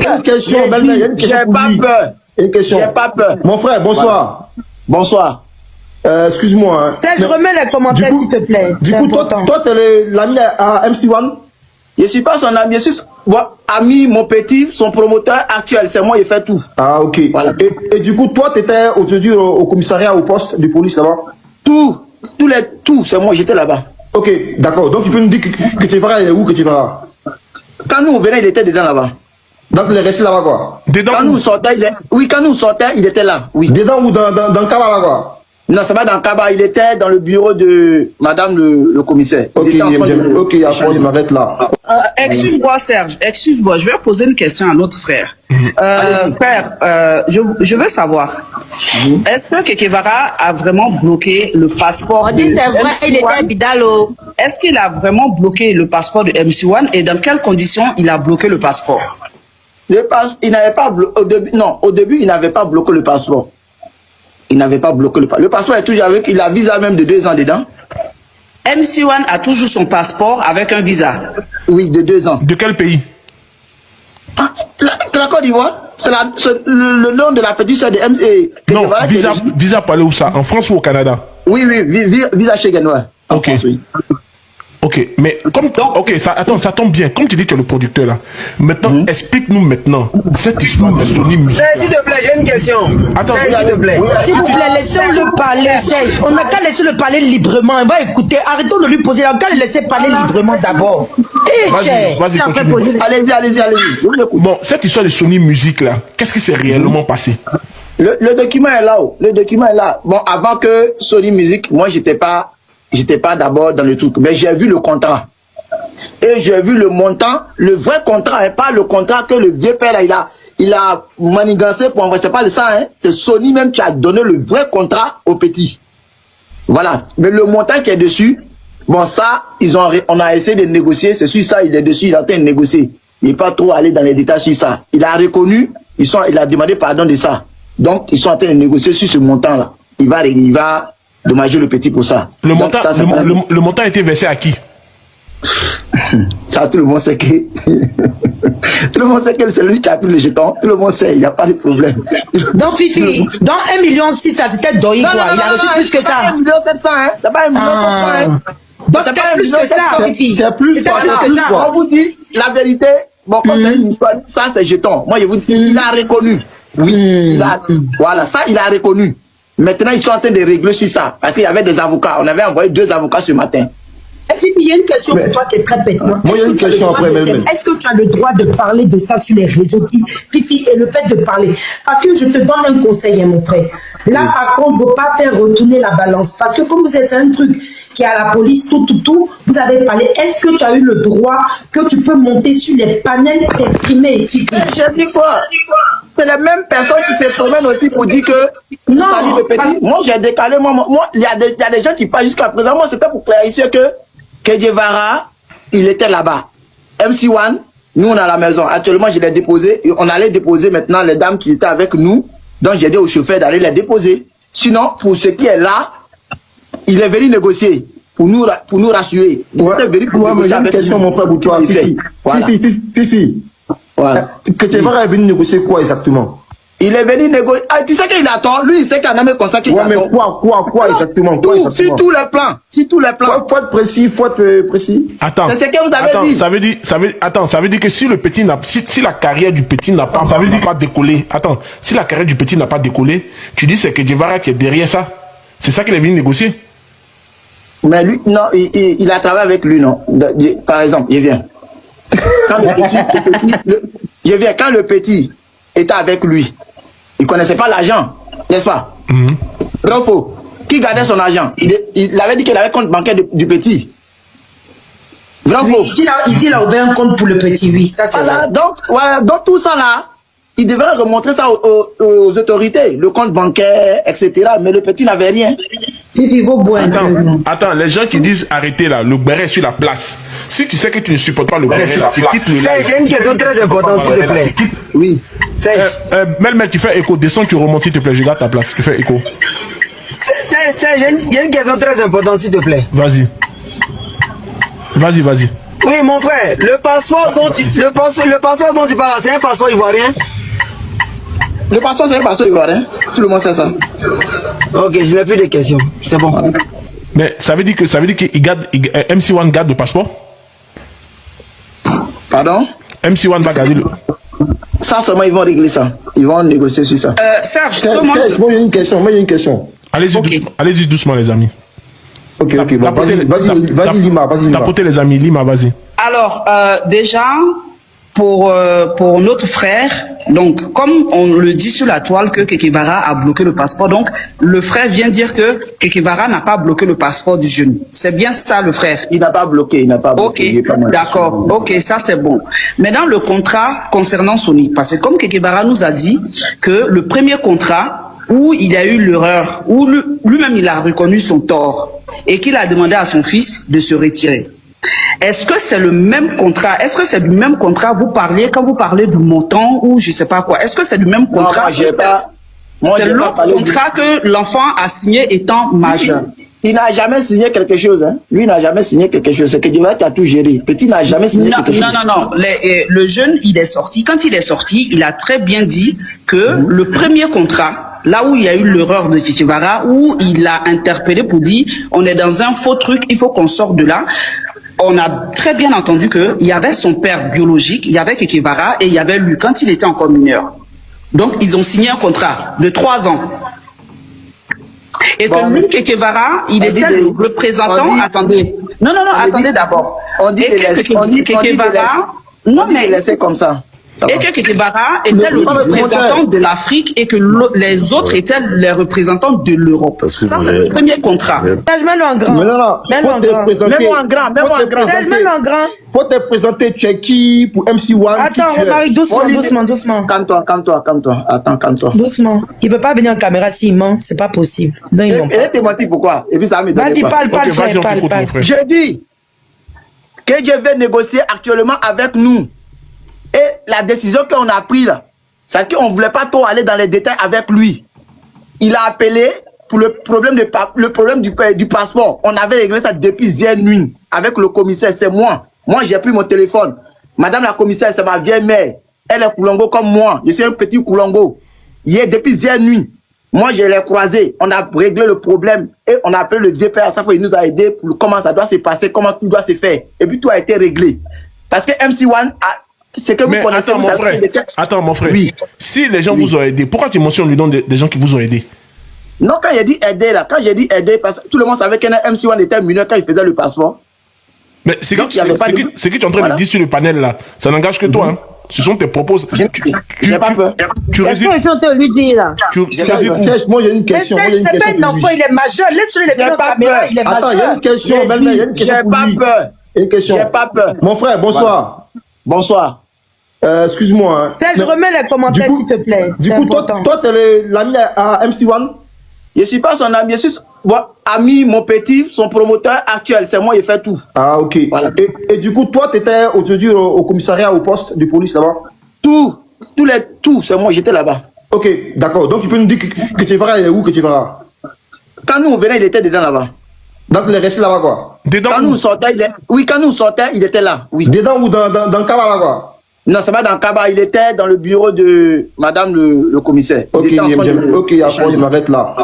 Une question, Belmel, il y a une question. J'ai pas peur. Une question. J'ai pas peur. Mon frère, bonsoir. Bonsoir. Excuse-moi. Hein. Serge, remets les commentaires, s'il te plaît. Du coup, toi, t'es l'ami à MC1? Je suis pas son ami, je suis ami, mon petit, son promoteur actuel. C'est moi, il fait tout. Ah, ok. Voilà. Et du coup, toi, t'étais aujourd'hui au commissariat, au poste de police là-bas? Tout, c'est moi, j'étais là-bas. Ok, d'accord. Donc, tu peux nous dire que tu verras, il est où que tu verras? Quand nous on venait, il était dedans là-bas. Donc, il est resté là-bas, quoi? Dedans. Quand nous sortait, il était là, oui. Dedans ou dans le cabas, là, quoi? Non, c'est pas dans le cabas, il était dans le bureau de madame le commissaire. Ok, après, il m'arrête là. Excuse-moi, Serge, excuse-moi, je vais poser une question à notre frère. Père, je veux savoir, est-ce que Kekevara a vraiment bloqué le passeport de MC1? Il était à Bidalo. Est-ce qu'il a vraiment bloqué le passeport de MC1 et dans quelles conditions il a bloqué le passeport? Il n'avait pas bloqué, au début, il n'avait pas bloqué le passeport. Il n'avait pas bloqué le passeport. Le passeport est toujours avec, il a visa même de 2 ans dedans. MC1 a toujours son passeport avec un visa. Oui, de 2 ans. De quel pays? La Côte d'Ivoire, c'est le nom de la petite soeur de MC. Non, visa pour aller où ça? En France ou au Canada? Oui, visa Schengen, ouais. Ok. France, oui. Ok, mais comme ça tombe bien. Comme tu dis que tu es le producteur là. Maintenant, explique-nous maintenant cette histoire de Sony Music. S'il te plaît, j'ai une question. Attends, s'il te plaît. S'il vous plaît, laissez-le parler, Serge. On n'a qu'à laisser le parler librement. On va écouter. Arrêtons de lui poser. On n'a qu'à le laisser parler librement d'abord. Vas-y, continue. Allez-y. Bon, cette histoire de Sony Music là, qu'est-ce qui s'est réellement passé? Le document est là-haut. Le document est là. Bon, avant que Sony Music, moi, j'étais pas d'abord dans le truc, mais j'ai vu le contrat. Et j'ai vu le montant, le vrai contrat, et pas le contrat que le vieux père, il a manigancé pour envoyer. C'est pas ça, hein. C'est Sony même qui a donné le vrai contrat au petit. Voilà. Mais le montant qui est dessus, bon, ça, on a essayé de négocier. C'est sur ça, il est dessus, il est en train de négocier. Il n'est pas trop allé dans les détails sur ça. Il a reconnu, il a demandé pardon de ça. Donc, ils sont en train de négocier sur ce montant-là. Il va dommager le petit pour ça. Le montant a été versé à qui? Ça, tout le monde sait que... tout le monde sait que c'est lui qui a pris le jeton. Tout le monde sait, il n'y a pas de problème. Donc, Fifi, dans 1,6 million, ça c'était Doï, quoi. Il a reçu plus que ça. C'est pas 1,7 million, hein. C'est pas 1,7 million, hein. Donc, c'était plus que ça, Fifi. C'est plus que ça. On vous dit la vérité. Bon, comme c'est une histoire, ça, c'est jeton. Moi, je vous dis, il a reconnu. Oui, voilà, ça, il a reconnu. Maintenant, ils sont en train de régler sur ça. Parce qu'il y avait des avocats. On avait envoyé 2 avocats ce matin. Fifi, il y a une question pour toi qui est très pertinente. Moi, il y a une question après, même. Est-ce que tu as le droit de parler de ça sur les réseaux, Fifi, et le fait de parler? Parce que je te donne un conseil, mon frère. Là, par contre, il ne faut pas faire retourner la balance. Parce que comme vous êtes un truc qui est à la police, tout, vous avez parlé. Est-ce que tu as eu le droit que tu peux monter sur les panels t'exprimer, Fifi? Je dis quoi? C'est la même personne qui se promène aussi pour dire que non, moi j'ai décalé, moi il y a des gens qui parlent jusqu'à présent. Moi c'était pour clarifier que Kekevara, il était là-bas. MC1, nous on est à la maison. Actuellement je l'ai déposé. On allait déposer maintenant les dames qui étaient avec nous. Donc j'ai dit au chauffeur d'aller les déposer. Sinon, pour ce qui est là, il est venu négocier pour nous rassurer. Il était venu pour négocier avec question, mon frère Boutoua. Fifi. Voilà. Kekevara est venu négocier quoi exactement? Il est venu négocier. Ah, tu sais qu'il a tort. Lui, il sait qu'il a même consacré. Ouais, mais quoi exactement? Sur tous les plans. Sur tous les plans. Faut être précis. Attends. C'est ce que vous avez dit. Ça veut dire que si le petit n'a, si la carrière du petit n'a pas, ça veut dire pas décoller. Attends. Si la carrière du petit n'a pas décollé, tu dis c'est Kekevara qui est derrière ça. C'est ça qu'il est venu négocier. Mais lui, non, il a travaillé avec lui, non. Par exemple, il vient. Quand le petit était avec lui, il ne connaissait pas l'argent, n'est-ce pas? Rofo, qui gardait son argent? Il avait dit qu'il avait un compte bancaire du petit. Oui, il dit qu'il a ouvert un compte pour le petit, oui, ça c'est voilà, donc tout ça là, il devrait remontrer ça aux autorités, le compte bancaire, etc. Mais le petit n'avait rien. Fifi, vos bois. Attends, les gens qui disent arrêtez là, le béret sur la place. Si tu sais que tu ne supportes pas le béret là, tu quittes le live. J'ai une question très importante, s'il te plaît. Oui. Mel, tu fais écho, descends, tu remontes, s'il te plaît, je garde ta place, tu fais écho. Il y a une question très importante, s'il te plaît. Vas-y. Oui, mon frère, le passeport dont tu parles, c'est un passeport ivoirien. Le passeport, c'est un passeport ivoirien. Tout le monde sait ça. Ok, je n'ai plus de questions. C'est bon. Mais ça veut dire que MC1 garde le passeport? Pardon? MC1 va garder le... Ça seulement, ils vont régler ça. Ils vont négocier sur ça. Serge, Serge, moi j'ai une question. Allez-y Ok. doucement, allez-y doucement, les amis. Ok, bon, vas-y Lima, Tapotez les amis, Lima, vas-y. Alors, déjà, pour notre frère, donc, comme on le dit sur la toile que Kekevara a bloqué le passeport, donc, le frère vient dire que Kekevara n'a pas bloqué le passeport du jeune. C'est bien ça, le frère? Il n'a pas bloqué, il n'a pas bloqué. Il est Ok, pas mal. d'accord. Ok, ça c'est bon. Maintenant, le contrat concernant Sony, parce que comme Kekevara nous a dit que le premier contrat où il a eu l'erreur, où lui-même il a reconnu son tort et qu'il a demandé à son fils de se retirer. Est-ce que c'est le même contrat? Est-ce que c'est du même contrat vous parlez quand vous parlez du montant ou je sais pas quoi? Est-ce que c'est du même Non, contrat? moi, j'ai pas. Moi, C'est j'ai pas l'autre parlé contrat que l'enfant a signé étant majeur. Il n'a jamais signé quelque chose. Hein. Lui n'a jamais signé quelque chose. C'est que Dieu a tout géré. Petit n'a jamais signé Non, quelque chose. non. Le jeune, il est sorti. Quand il est sorti, il a très bien dit que le premier contrat, là où il y a eu l'erreur de Kekevara, où il a interpellé pour dire on est dans un faux truc, il faut qu'on sorte de là. On a très bien entendu que il y avait son père biologique, il y avait Kekevara et il y avait lui quand il était encore mineur. Donc ils ont signé un contrat de 3 ans. Et Bon, que lui, Kekevara, il on était dit le des- représentant. on dit- Attendez. Non, attendez dit- d'abord. On dit Et de que laisser- on dit- on dit de Kekevara. laisser- Non, on dit de mais. laisser comme ça. Ça va. Et que Kekevara était le non, mais représentant de l'Afrique et que les autres étaient les représentants de l'Europe. Ça, c'est le premier contrat. Serge, mets-le en grand. Mais non, Mets-le en faut te grand. présenter. Mets-moi en grand, mets-moi en grand. Serge, mets-le en grand. Faut te présenter, tu es qui pour MC1? Attends, qui tu es. Romaric, doucement, On dit- doucement. Calme-toi. Attends, calme-toi. Doucement. Il peut pas venir en caméra s'il ment, c'est pas possible. Non, ils Et ment pas. elle te menti pourquoi? Et puis ça va me donner Vas-y, quoi? parle, Ok, vas-y, frère, on t'écoute, mon parle. frère. Je dis que je vais négocier actuellement avec nous. Et la décision qu'on a prise là, c'est qu'on ne voulait pas trop aller dans les détails avec lui. Il a appelé pour le problème du passeport. On avait réglé ça depuis hier nuit avec le commissaire, c'est moi. Moi, j'ai pris mon téléphone. Madame la commissaire, c'est ma vieille mère. Elle est Koulongo comme moi. Je suis un petit Koulongo. Depuis hier nuit, moi, je l'ai croisé. On a réglé le problème et on a appelé le vieux père. À chaque fois, il nous a aidé pour comment ça doit se passer, comment tout doit se faire. Et puis, tout a été réglé. Parce que MC1 c'est que vous Mais connaissez, attends, vous mon savez frère. qu'il était- Attends, mon frère. Oui. Si les gens Oui. vous ont aidé, pourquoi tu mentionnes le nom des gens qui vous ont aidé? Non, quand j'ai dit aider là, parce que tout le monde savait qu'un MC1 était mineur quand il faisait le passeport. Mais c'est Donc, il y avait pas de- que tu es en train Voilà. de dire sur le panel là. Ça n'engage que toi. Hein. Ce sont tes propos. J'ai pas peur. Tu résides. Qu'est-ce qu'on te lui dit là? Tu résides où? Serge, moi j'ai une Mais question. Serge, c'est pas un enfant, il est majeur. Laisse-le les J'ai en pas caméra, peur. il est Attends, il y a majeur. une question, J'ai Belma, il y a dit, une question. j'ai pour pas lui. peur. Une question. J'ai pas peur. Mon frère, bonsoir. Bonsoir. Excuse-moi. hein. Serge, Mais- remets les commentaires, du coup- s'il te plaît. Du C'est coup, toi, important. tu es l'ami à MC1? Je suis pas son ami, je suis ami, mon petit, son promoteur actuel. C'est moi, il fait tout. Ah, ok. Voilà. Et du coup, toi, tu étais aujourd'hui au commissariat, au poste de police là-bas? Tout, c'est moi, j'étais là-bas. Ok, d'accord. Donc, tu peux nous dire que tu verras, il est où que tu verras? Quand nous on venait, il était dedans là-bas. Donc, il est resté là-bas, quoi? Dedans Quand où? nous sortait, quand nous sortait, il était là. Oui. Dedans ou dans le Kaba, là, quoi? Non, c'est pas dans le Kaba, il était dans le bureau de madame le commissaire. Ils Ok, étaient en train de- ok, après, je m'arrête là.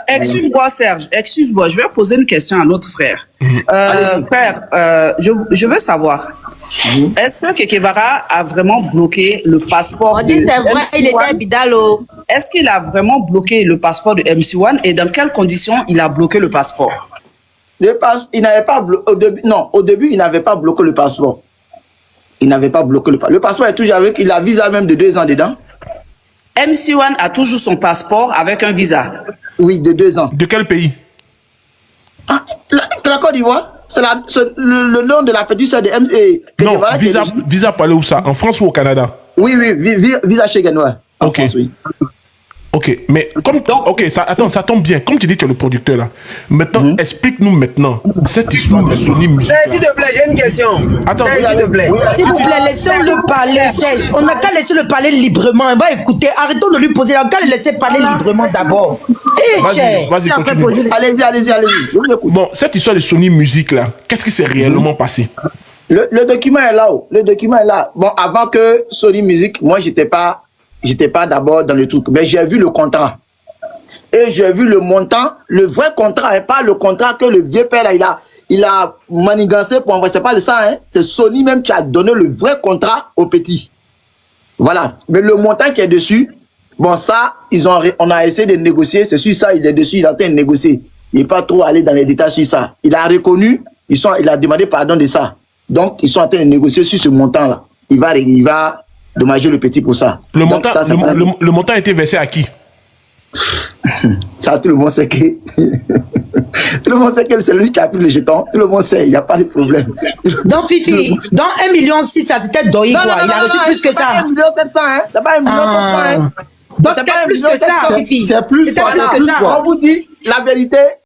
Excuse-moi, Serge. Excuse-moi. Je vais poser une question à notre frère. Allez-y. Frère, je veux savoir. Est-ce que Kekevara a vraiment bloqué le passeport On dit de c'est vrai, il MC1? était bidalo. Est-ce qu'il a vraiment bloqué le passeport de MC1 et dans quelles conditions il a bloqué le passeport? Il n'avait pas au début, il n'avait pas bloqué le passeport. Il n'avait pas bloqué le passeport. Le passeport est toujours avec, il a visa même de 2 ans dedans. MC1 a toujours son passeport avec un visa. Oui, de 2 ans. De quel pays? Ah, la Côte d'Ivoire, c'est le nom de la petite soeur de M. Non, visa pour aller où ça? En France ou au Canada? Oui, visa Schengen, ouais. En Ok. France, oui. Ok, mais comme ça tombe bien. Comme tu dis, tu es le producteur là. Maintenant, explique-nous maintenant cette histoire de Sony Music. Serge, s'il te plaît, j'ai une question. Attends, Serge, s'il te plaît. S'il vous plaît, laissez-le parler, Serge. On n'a qu'à laisser le parler librement. On va écouter. Arrêtons de lui poser. On n'a qu'à le laisser parler librement d'abord. Eh, Vas-y, vas-y, continue. Allez-y, je vous écoute. Bon, cette histoire de Sony Music là, qu'est-ce qui s'est réellement passé? Le document est là. Le document est là. Bon, avant que Sony Music, moi, j'étais pas d'abord dans le truc. Mais j'ai vu le contrat. Et j'ai vu le montant, le vrai contrat, et pas le contrat que le vieux père, là, il a manigancé pour envoyer. C'est pas ça, hein. C'est Sony même qui a donné le vrai contrat au petit. Voilà. Mais le montant qui est dessus, bon, ça, on a essayé de négocier. C'est sur ça, il est dessus, il est en train de négocier. Il n'est pas trop allé dans les détails sur ça. Il a reconnu, il a demandé pardon de ça. Donc, ils sont en train de négocier sur ce montant-là. Il va dommager le petit pour ça. Le donc, montant, le montant a été versé à qui? Ça, tout le monde sait que... tout le monde sait que c'est lui qui a pris le jeton. Tout le monde sait, il n'y a pas de problème. Donc, Fifi, dans 1,6 million, ça c'était Doï, quoi. Il a reçu plus que ça. C'est pas 1,7 million, hein. C'est pas 1,7 million, hein. Donc, c'était plus que ça, Fifi. C'est plus, C'était plus que ça. On vous dit la vérité,